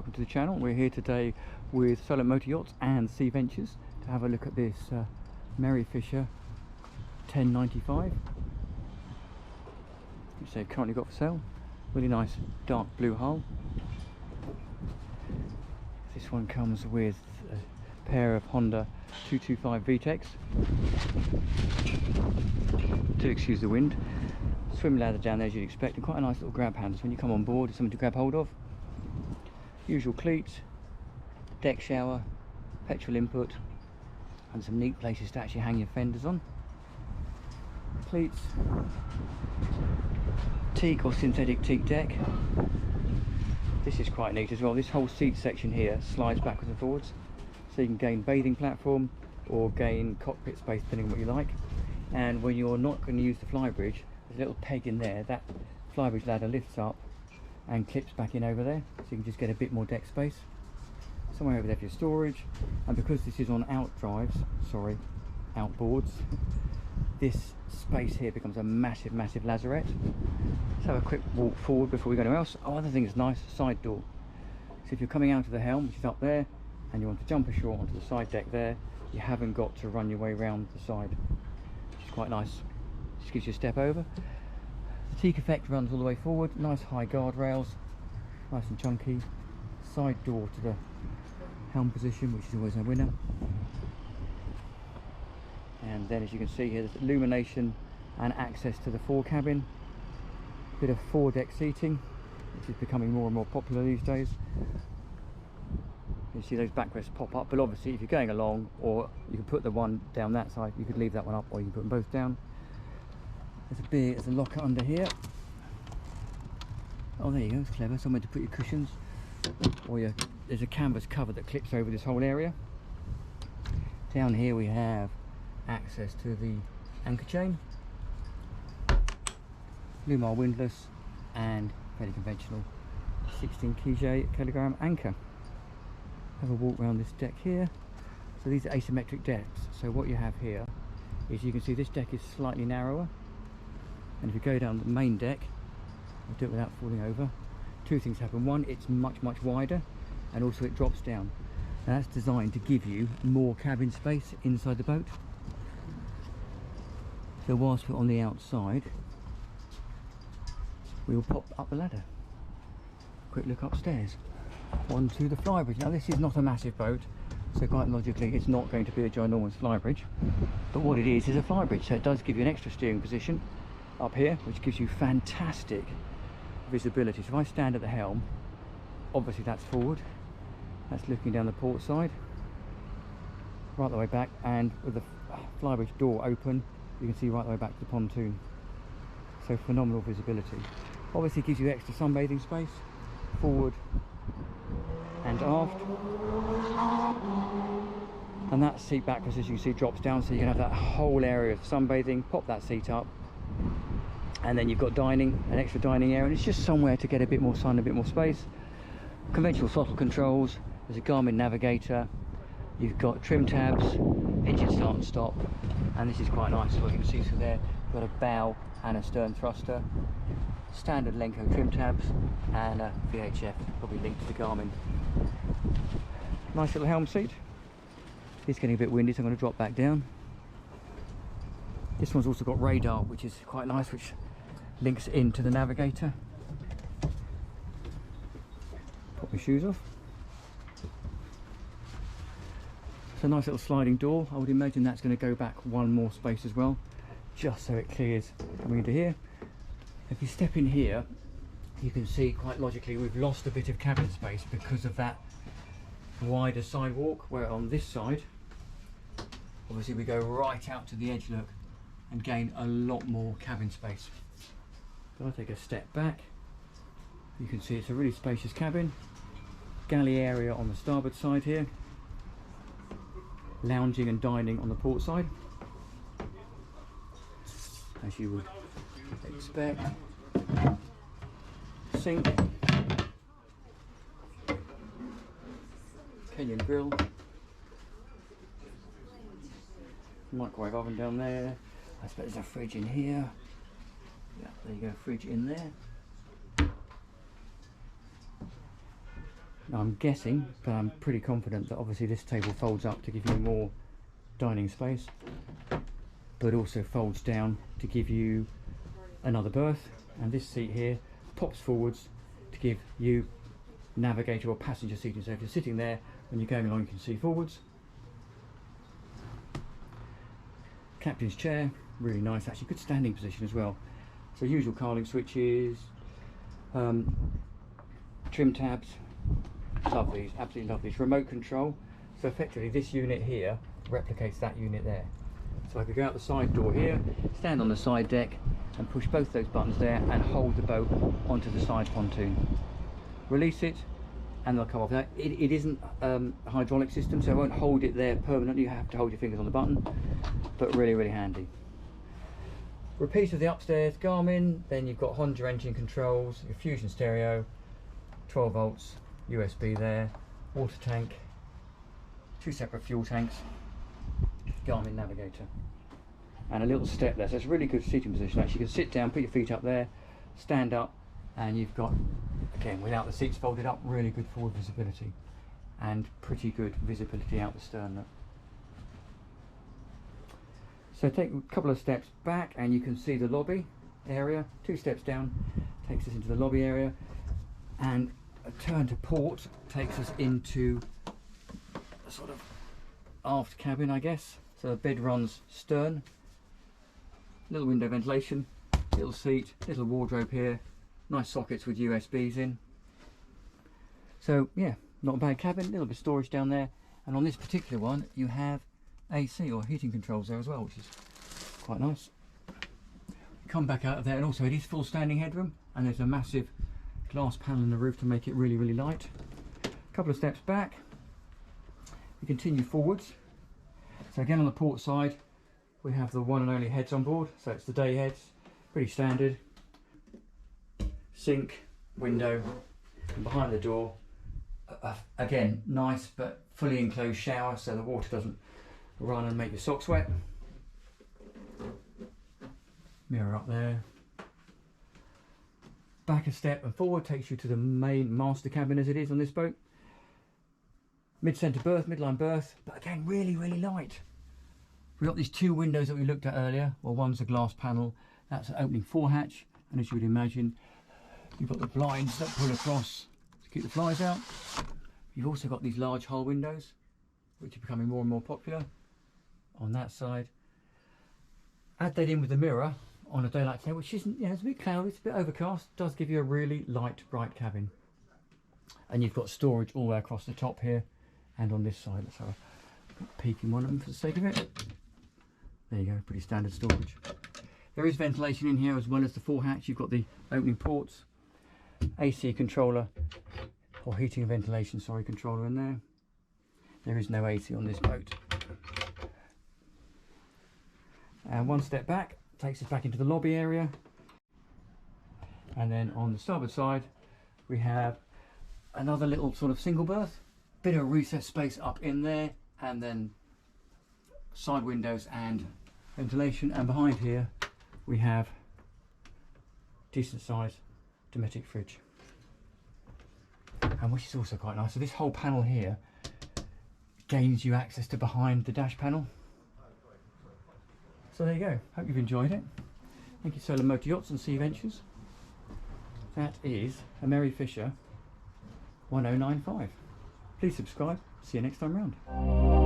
welcome to the channel. We're here today with Solo Motor Yachts and Sea Ventures to have a look at this Merry Fisher 1095 which they've currently got for sale. Really nice dark blue hull. This one comes with a pair of Honda 225 VTECs, to excuse the wind. Swim ladder down there as you'd expect, and quite a nice little grab handles when you come on board. It's something to grab hold of. Usual cleats, deck shower, petrol input, and some neat places to actually hang your fenders on. Cleats, teak or synthetic teak deck. This is quite neat as well. This whole seat section here slides backwards and forwards, so you can gain bathing platform or gain cockpit space depending on what you like. And when you're not going to use the flybridge, there's a little peg in there. That flybridge ladder lifts up and clips back in over there, so you can just get a bit more deck space. Somewhere over there for your storage. And because this is on outboards, this space here becomes a massive lazarette. Let's have a quick walk forward before we go anywhere else. Oh, other thing is nice, side door. So if you're coming out of the helm, which is up there, and you want to jump ashore onto the side deck there, you haven't got to run your way around the side, which is quite nice. Just gives you a step over. The teak effect runs all the way forward. Nice high guardrails, nice and chunky. Side door to the helm position, which is always a winner. And then, as you can see here, there's illumination and access to the fore cabin. Bit of foredeck seating, which is becoming more and more popular these days. You see those backrests pop up, but obviously if you're going along, or you can put the one down that side, you could leave that one up, or you can put them both down. There's a locker under here. Oh, there you go, it's clever. Somewhere to put your cushions, or there's a canvas cover that clips over this whole area. Down here we have access to the anchor chain, Lumar windlass, and fairly conventional 16 kilogram anchor. Have a walk around this deck here. So these are asymmetric decks. So what you have here is, you can see this deck is slightly narrower, and if you go down the main deck, I'll do it without falling over, two things happen. One, it's much wider, and also it drops down. And that's designed to give you more cabin space inside the boat. So whilst we're on the outside, we will pop up the ladder. Quick look upstairs onto the flybridge. Now this is not a massive boat, so quite logically it's not going to be a ginormous flybridge, but what it is a flybridge, so it does give you an extra steering position up here, which gives you fantastic visibility. So if I stand at the helm, obviously that's forward, that's looking down the port side, right the way back, and with the flybridge door open, you can see right the way back to the pontoon. So phenomenal visibility. Obviously it gives you extra sunbathing space, forward and aft. And that seat backrest, as you can see, drops down, so you can have that whole area of sunbathing. Pop that seat up, and then you've got dining, an extra dining area, and it's just somewhere to get a bit more sun, a bit more space. Conventional throttle controls, there's a Garmin navigator, you've got trim tabs, engine start and stop, and this is quite nice. What you can see through there, you've got a bow and a stern thruster, standard Lenco trim tabs, and a VHF, probably linked to the Garmin. Nice little helm seat. It's getting a bit windy, so I'm going to drop back down. This one's also got radar, which is quite nice, which links into the navigator. Put my shoes off. It's a nice little sliding door. I would imagine that's going to go back one more space as well, just so it clears coming into here. If you step in here, you can see quite logically we've lost a bit of cabin space because of that wider sidewalk, where on this side obviously we go right out to the edge, look, and gain a lot more cabin space. If I take a step back, you can see it's a really spacious cabin. Galley area on the starboard side here, lounging and dining on the port side, as you would expect. Sink, Kenyan grill, microwave oven down there. I suppose there's a fridge in here. Yeah, there you go, fridge in there. Now I'm guessing, but I'm pretty confident that obviously this table folds up to give you more dining space, but also folds down to give you another berth, and this seat here pops forwards to give you navigator or passenger seating. So if you're sitting there when you're going along, you can see forwards. Captain's chair, really nice, actually good standing position as well. So usual carling switches, trim tabs, love these, absolutely love these. Remote control, so effectively this unit here replicates that unit there. So I could go out the side door here, stand on the side deck and push both those buttons there and hold the boat onto the side pontoon. Release it and they'll come off. Now it isn't a hydraulic system, so I won't hold it there permanently, you have to hold your fingers on the button, but really, really handy. Repeat of the upstairs Garmin, then you've got Honda engine controls, your Fusion stereo, 12 volts, USB there, water tank, 2 separate fuel tanks, Garmin navigator, and a little step there. So it's a really good seating position. Actually, you can sit down, put your feet up there, stand up, and you've got, again, without the seats folded up, really good forward visibility and pretty good visibility out the stern. Look. So take a couple of steps back and you can see the lobby area. 2 steps down takes us into the lobby area, and a turn to port takes us into a sort of aft cabin, I guess. So the bed runs stern, little window ventilation, little seat, little wardrobe here, nice sockets with USBs in. So yeah, not a bad cabin, little bit of storage down there, and on this particular one you have AC or heating controls there as well, which is quite nice. Come back out of there, and also it is full standing headroom, and there's a massive glass panel in the roof to make it really, really light. A couple of steps back, we continue forwards. So again on the port side we have the one and only heads on board, so it's the day heads, pretty standard. Sink, window, and behind the door again nice but fully enclosed shower, so the water doesn't run and make your socks wet. Mirror up there. Back a step and forward takes you to the main master cabin as it is on this boat. Mid-centre berth, midline berth, but again really, really light. We've got these 2 windows that we looked at earlier. Well, one's a glass panel, that's an opening forehatch, and as you would imagine you've got the blinds that pull across to keep the flies out. You've also got these large hull windows which are becoming more and more popular on that side. Add that in with the mirror on a day like today, which isn't, it's a bit cloudy, it's a bit overcast, does give you a really light, bright cabin. And you've got storage all the way across the top here and on this side. Let's have a peek in one of them for the sake of it. There you go, pretty standard storage. There is ventilation in here as well as the forehatch. You've got the opening ports, AC controller, or heating and ventilation, sorry, controller in there. There is no AC on this boat. And one step back takes us back into the lobby area, and then on the starboard side we have another little sort of single berth, bit of recess space up in there, and then side windows and ventilation, and behind here we have decent size domestic fridge, and which is also quite nice. So this whole panel here gains you access to behind the dash panel. So there you go, hope you've enjoyed it. Thank you Solar Motor Yachts and Sea Ventures. That is a Mary Fisher 1095. Please subscribe, see you next time round.